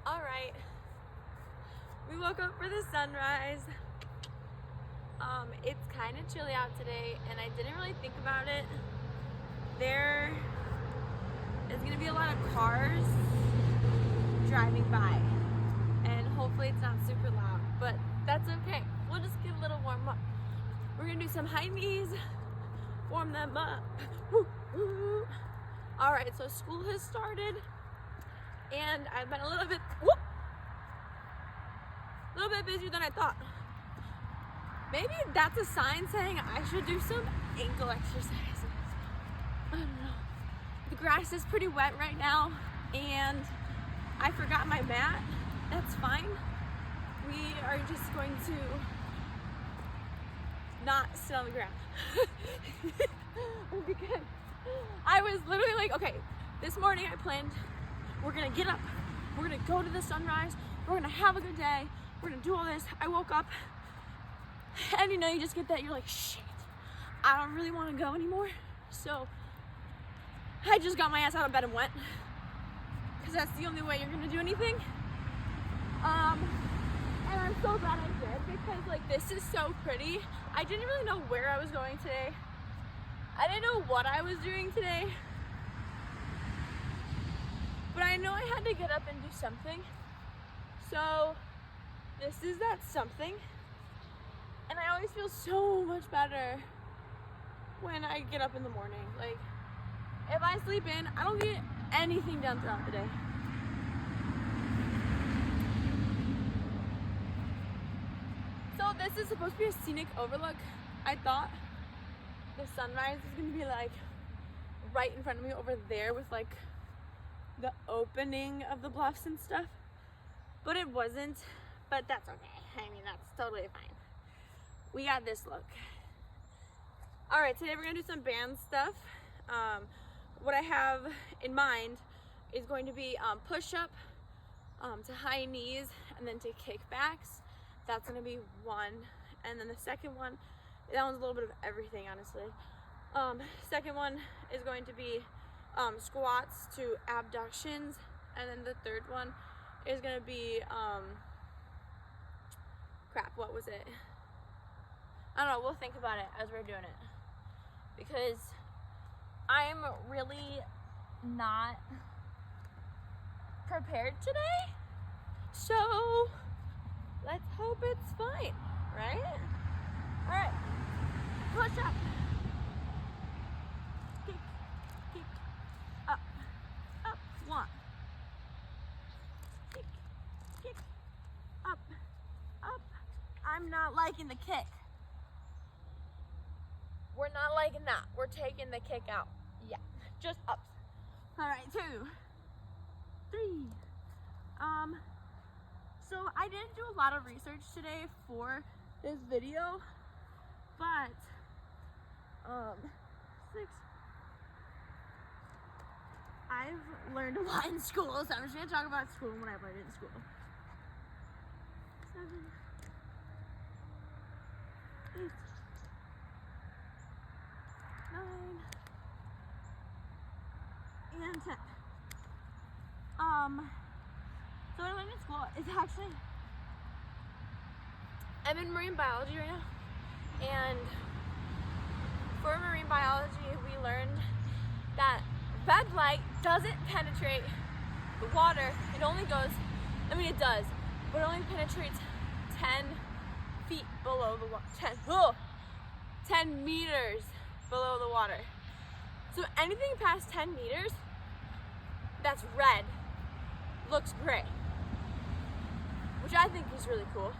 All right, we woke up for the sunrise. It's kind of chilly out today, and I didn't really think about it. There is gonna be a lot of cars driving by, and hopefully it's not super loud, but that's okay. We'll just get a little warm up. We're gonna do some high knees, warm them up. Woo, woo. All right, so school has started, and I've been a little bit busier than I thought. Maybe that's a sign saying I should do some ankle exercises. I don't know. The grass is pretty wet right now, and I forgot my mat. That's fine. We are just going to not sit on the ground. Because I was literally like, okay, this morning I planned, we're gonna get up, we're gonna go to the sunrise, we're gonna have a good day, we're gonna do all this. I woke up, and you know, you just get that, you're like, shit, I don't really wanna go anymore. So I just got my ass out of bed and went, because that's the only way you're gonna do anything. And I'm so glad I did, because like, this is so pretty. I didn't really know where I was going today. I didn't know what I was doing today, but I know I had to get up and do something. So this is that something, and I always feel so much better when I get up in the morning. Like, if I sleep in, I don't get anything done throughout the day. So this is supposed to be a scenic overlook. I thought the sunrise is gonna be like right in front of me over there with like the opening of the bluffs and stuff, but it wasn't. But that's okay. I mean, that's totally fine. We got this look. All right, today we're gonna do some band stuff. What I have in mind is going to be push-up to high knees and then to kickbacks. That's gonna be one, and then the second one, that one's a little bit of everything, honestly. Second one is going to be squats to abductions, and then the third one is gonna be crap, what was it? I don't know, we'll think about it as we're doing it, because I'm really not prepared today, so let's hope it's fine, right? All right, push up, kick, kick, up, up, one, kick, kick, up, up. I'm not liking the kick. We're not liking that. We're taking the kick out. Yeah, just ups. All right, 2, 3. So I didn't do a lot of research today for this video, but 6. I've learned a lot in school, so I'm just gonna talk about school and what I've learned in school. 7, 8, 9, and 10. So what I learned in school is actually, I'm in marine biology right now, and for marine biology, we learned that red light doesn't penetrate the water. It only goes, I mean it does, but it only penetrates 10 feet below the water, 10 meters below the water. So anything past 10 meters that's red looks gray, which I think is really cool.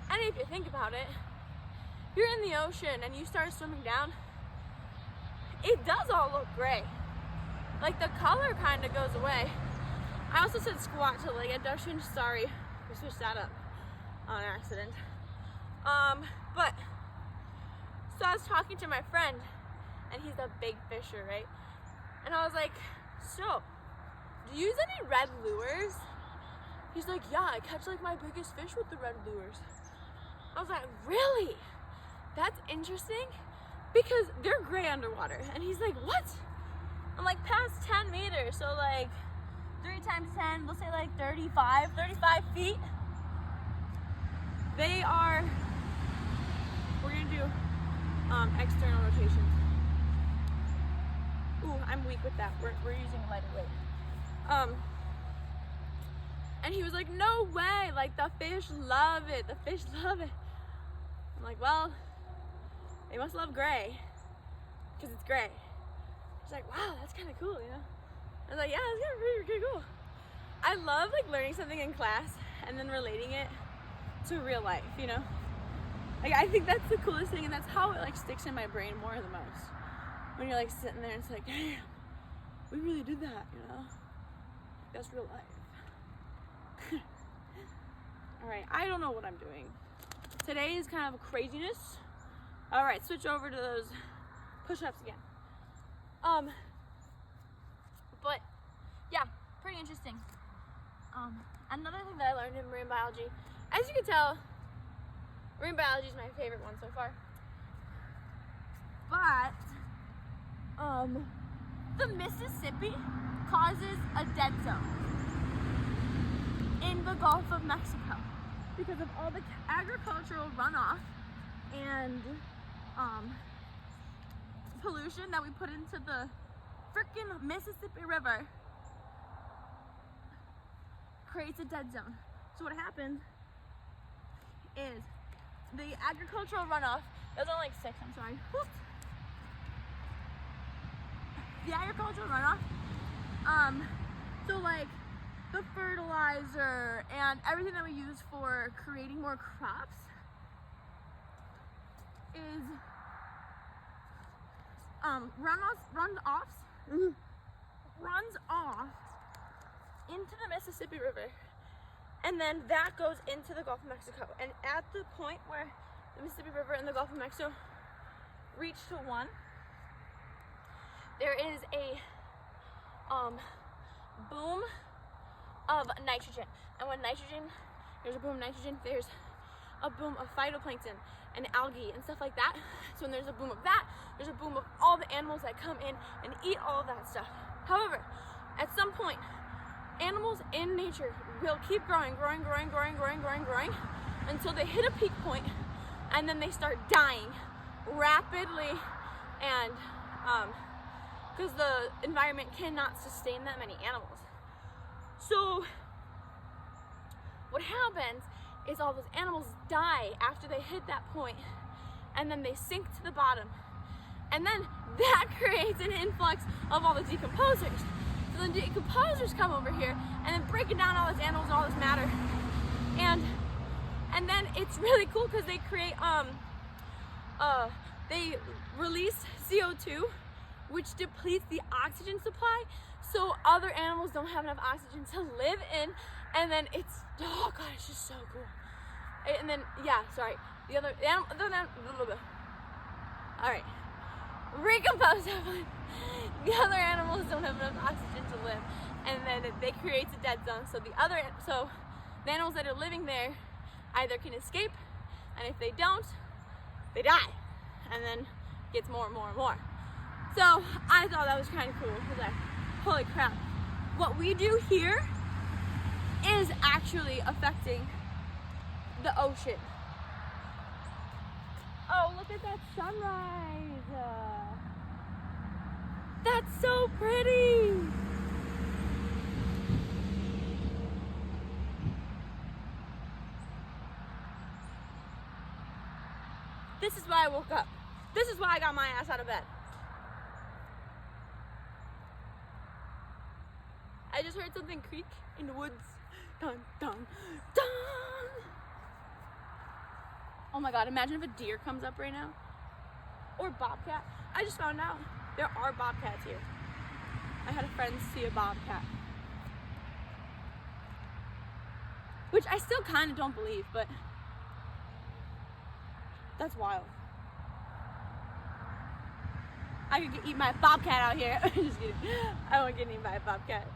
And if you think about it, you're in the ocean and you start swimming down, it does all look gray. Like, the color kind of goes away. I also said squat to leg abduction. Sorry, we switched that up on accident. But so I was talking to my friend, and he's a big fisher, right? And I was like, so, do you use any red lures? He's like, yeah, I catch like my biggest fish with the red lures. I was like, really? That's interesting, because they're gray underwater. And he's like, what? I'm like, past 10 meters, so like 3 times 10, let's say like 30 35 feet. We're gonna do external rotations. Ooh, I'm weak with that. We're using a lighter weight. And he was like, no way, like the fish love it. The fish love it. I'm like, well, they must love gray because it's gray. He's like, wow, that's kind of cool, you know? I was like, yeah, that's kind of pretty cool. I love like learning something in class and then relating it to real life, you know? Like, I think that's the coolest thing, and that's how it like sticks in my brain more the most. When you're like sitting there and it's like, damn, we really did that, you know? That's real life. All right, I don't know what I'm doing. Today is kind of a craziness. All right, switch over to those push-ups again. But yeah, pretty interesting. Another thing that I learned in marine biology, as you can tell, marine biology is my favorite one so far. But the Mississippi causes a dead zone in the Gulf of Mexico because of all the agricultural runoff and pollution that we put into the freaking Mississippi River creates a dead zone. So what happens is the agricultural runoff, those are like 6, I'm sorry. Whoops. The agricultural runoff, so like the fertilizer and everything that we use for creating more crops is runs off into the Mississippi River, and then that goes into the Gulf of Mexico. And at the point where the Mississippi River and the Gulf of Mexico reach to one, there is a boom of nitrogen. And when there's a boom of nitrogen, there's a boom of phytoplankton and algae and stuff like that. So when there's a boom of that, there's a boom of all the animals that come in and eat all of that stuff. However, at some point, animals in nature will keep growing until they hit a peak point, and then they start dying rapidly, and because the environment cannot sustain that many animals. So what happens is all those animals die after they hit that point, and then they sink to the bottom, and then that creates an influx of all the decomposers. So the decomposers come over here and then breaking down all these animals and all this matter, and then it's really cool because they create they release CO2, which depletes the oxygen supply, so other animals don't have enough oxygen to live in, and then it's, oh god, it's just so cool. And then, yeah, sorry, the other animal, all right, recompose everyone. The other animals don't have enough oxygen to live, and then they create a dead zone, so the animals that are living there either can escape, and if they don't, they die, and then it gets more and more and more. So I thought that was kind of cool, because like, holy crap, what we do here is actually affecting the ocean. Oh, look at that sunrise. That's so pretty. This is why I woke up. This is why I got my ass out of bed. I just heard something creak in the woods. Dun, dun, dun. Oh my god, imagine if a deer comes up right now. Or bobcat. I just found out there are bobcats here. I had a friend see a bobcat. Which I still kind of don't believe, but that's wild. I could eat my bobcat out here. Just kidding. I won't get eaten by a bobcat.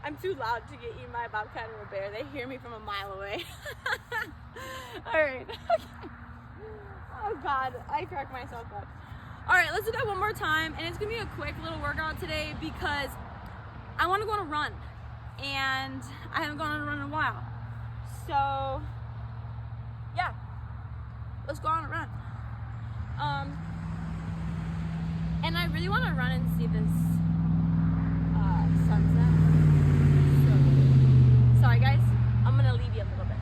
I'm too loud to get eaten by a bobcat or a bear. They hear me from a mile away. Alright. Oh god, I cracked myself up. Alright, let's do that one more time. And it's going to be a quick little workout today because I want to go on a run. And I haven't gone on a run in a while. So yeah, let's go on a run. And I really want to run and see this sunset. So, sorry guys, I'm gonna leave you a little bit.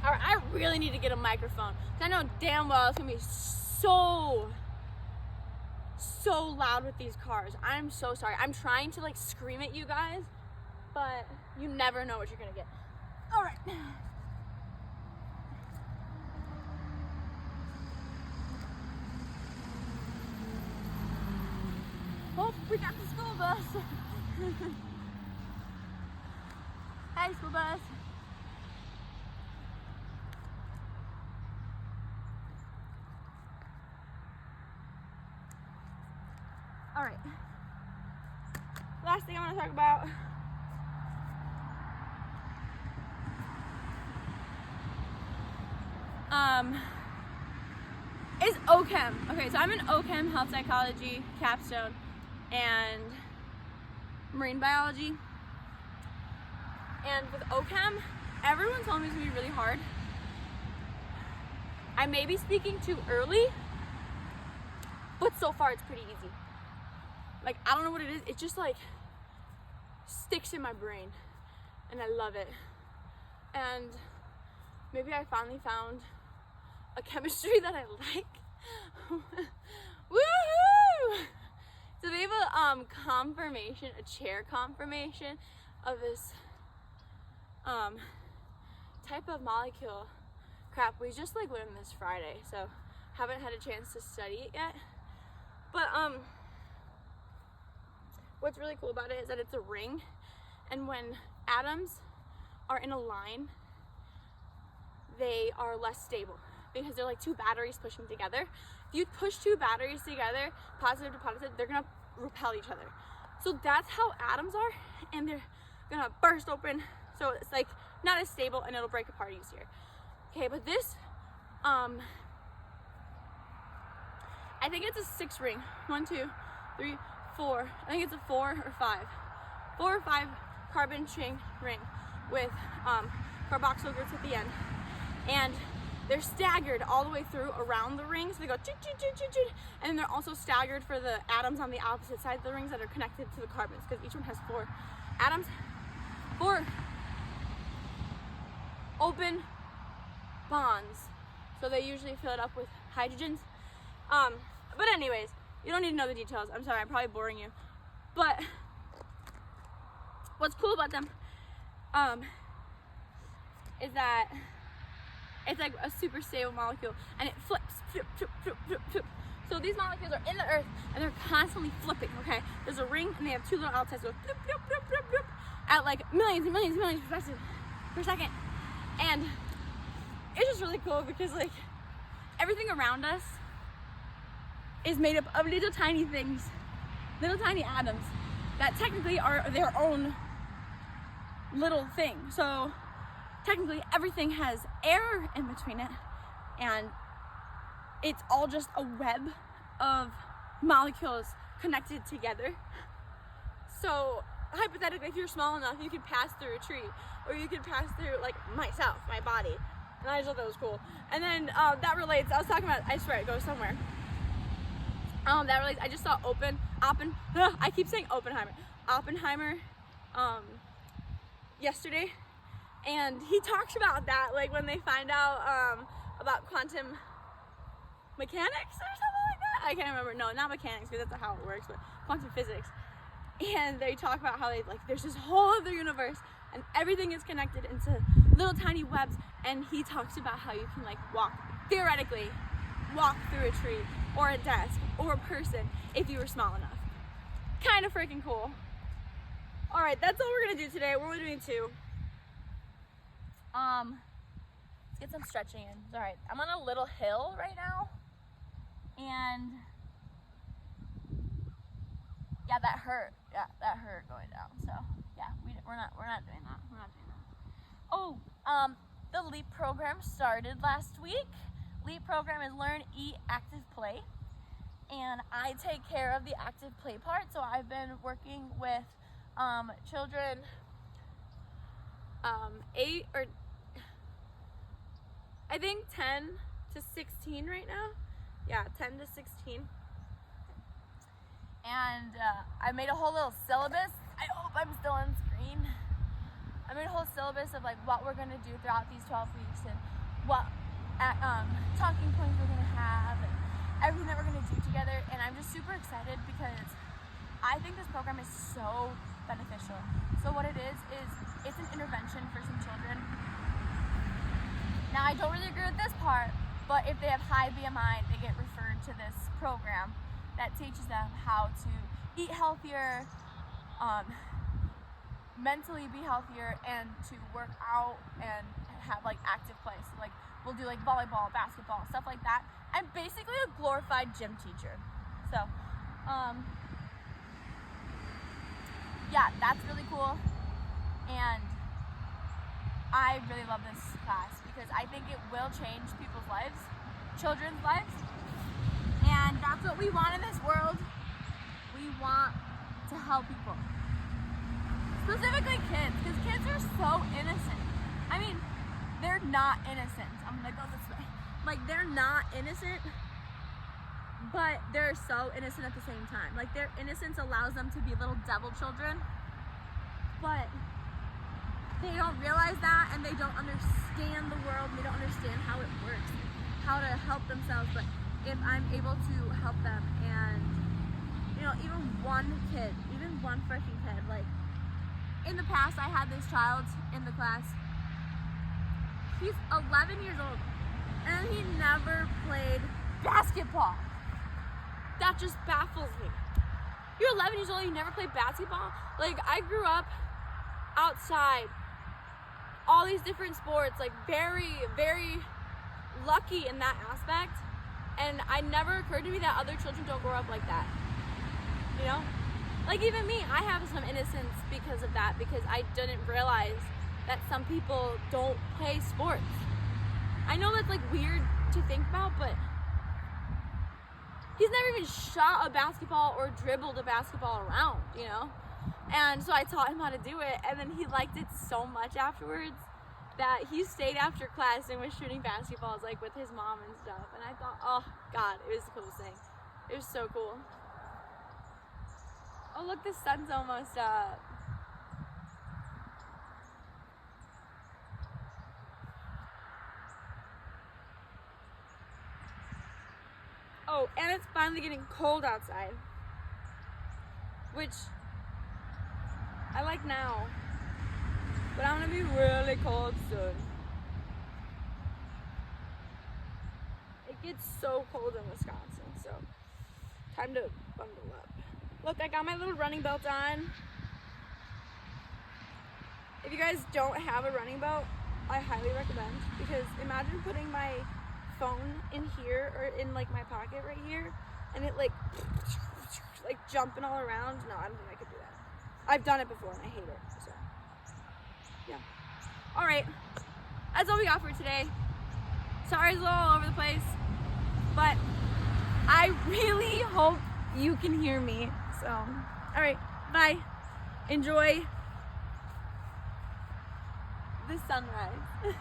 Alright, I really need to get a microphone. I know damn well it's gonna be so loud with these cars. I'm so sorry. I'm trying to like scream at you guys, but you never know what you're gonna get. Alright. Oh, we got the school bus. Hey, school bus. All right. Last thing I want to talk about is OChem. Okay, so I'm in OChem, health psychology, capstone, and marine biology. And with OChem, everyone told me it's gonna be really hard. I may be speaking too early, but so far it's pretty easy. Like, I don't know what it is, it just like sticks in my brain and I love it. And maybe I finally found a chemistry that I like. Woohoo! So they have a confirmation, a chair confirmation of this type of molecule. Crap, we just like learned this Friday, so haven't had a chance to study it yet. But what's really cool about it is that it's a ring, and when atoms are in a line, they are less stable because they're like two batteries pushing together. If you push two batteries together, positive to positive, they're gonna repel each other. So that's how atoms are, and they're gonna burst open. So it's like not as stable and it'll break apart easier. Okay, but this, I think it's a 6 ring. 1, 2, 3, 4. I think it's a 4 or 5. 4 or 5 carbon chain ring with carboxyl groups at the end. And they're staggered all the way through around the ring. So they go choo choo choo choo choo. And then they're also staggered for the atoms on the opposite side of the rings that are connected to the carbons, because each one has 4 atoms. 4 open bonds. So they usually fill it up with hydrogens. But anyways, you don't need to know the details. I'm sorry, I'm probably boring you. But what's cool about them is that it's like a super stable molecule, and it flips. Flip, flip, flip, flip, flip. So these molecules are in the earth and they're constantly flipping, okay? There's a ring and they have 2 little outlets that go flip, flip, flip, flip, flip, at like millions and millions and millions per second. And it's just really cool because like everything around us is made up of little tiny things, little tiny atoms that technically are their own little thing. So technically everything has air in between it, and it's all just a web of molecules connected together. So hypothetically, if you're small enough, you could pass through a tree, or you could pass through like myself, my body. And I just thought that was cool. And then that relates, I was talking about, I swear it goes somewhere. That relates, I just saw I keep saying Oppenheimer yesterday. And he talks about that, like when they find out about quantum mechanics or something like that. I can't remember. No, not mechanics, because that's not how it works, but quantum physics. And they talk about how there's this whole other universe and everything is connected into little tiny webs. And he talks about how you can theoretically walk through a tree or a desk or a person if you were small enough. Kind of freaking cool. All right, that's all we're gonna do today. We're only doing 2. Let's get some stretching in. All right, I'm on a little hill right now, and yeah, that hurt. Yeah, that hurt going down. So yeah, we're not doing that. We're not doing that. Oh, the LEAP program started last week. LEAP program is Learn, Eat, Active, Play, and I take care of the active play part. So I've been working with children 8 or I think 10 to 16 right now. Yeah, 10 to 16. And I made a whole little syllabus. I hope I'm still on screen. I made a whole syllabus of like what we're gonna do throughout these 12 weeks and what talking points we're gonna have and everything that we're gonna do together. And I'm just super excited because I think this program is so beneficial. So what it is it's an intervention for some children. Now I don't really agree with this part, but if they have high BMI, they get referred to this program that teaches them how to eat healthier, mentally be healthier, and to work out and have like active play. So like we'll do like volleyball, basketball, stuff like that. I'm basically a glorified gym teacher. So yeah, that's really cool. And I really love this class because I think it will change people's lives, children's lives. And that's what we want in this world. We want to help people. Specifically kids, because kids are so innocent. I mean, they're not innocent. I'm gonna go this way. Like, they're not innocent, but they're so innocent at the same time. Like, their innocence allows them to be little devil children, but they don't realize that, and they don't understand the world. They don't understand how it works, how to help themselves. But if I'm able to help them, and you know, even one kid, even one freaking kid, like in the past I had this child in the class, he's 11 years old and he never played basketball. That just baffles me. You're 11 years old, you never played basketball? Like, I grew up outside, all these different sports, like very, very lucky in that aspect. And it never occurred to me that other children don't grow up like that. You know? Like even me, I have some innocence because of that, because I didn't realize that some people don't play sports. I know that's like weird to think about, but he's never even shot a basketball or dribbled a basketball around, you know? And so I taught him how to do it, and then he liked it so much afterwards that he stayed after class and was shooting basketballs like with his mom and stuff. And I thought, oh God, it was the coolest thing. It was so cool. Oh look, the sun's almost up. Oh, and it's finally getting cold outside, which I like now, but I'm gonna be really cold soon. It gets so cold in Wisconsin, so time to bundle up. Look, I got my little running belt on. If you guys don't have a running belt, I highly recommend, because imagine putting my phone in here or in like my pocket right here and it like jumping all around. No, I don't think I could do that. I've done it before and I hate it, so yeah. All right, that's all we got for today. Sorry it's all over the place, but I really hope you can hear me. So, all right, bye. Enjoy the sunrise.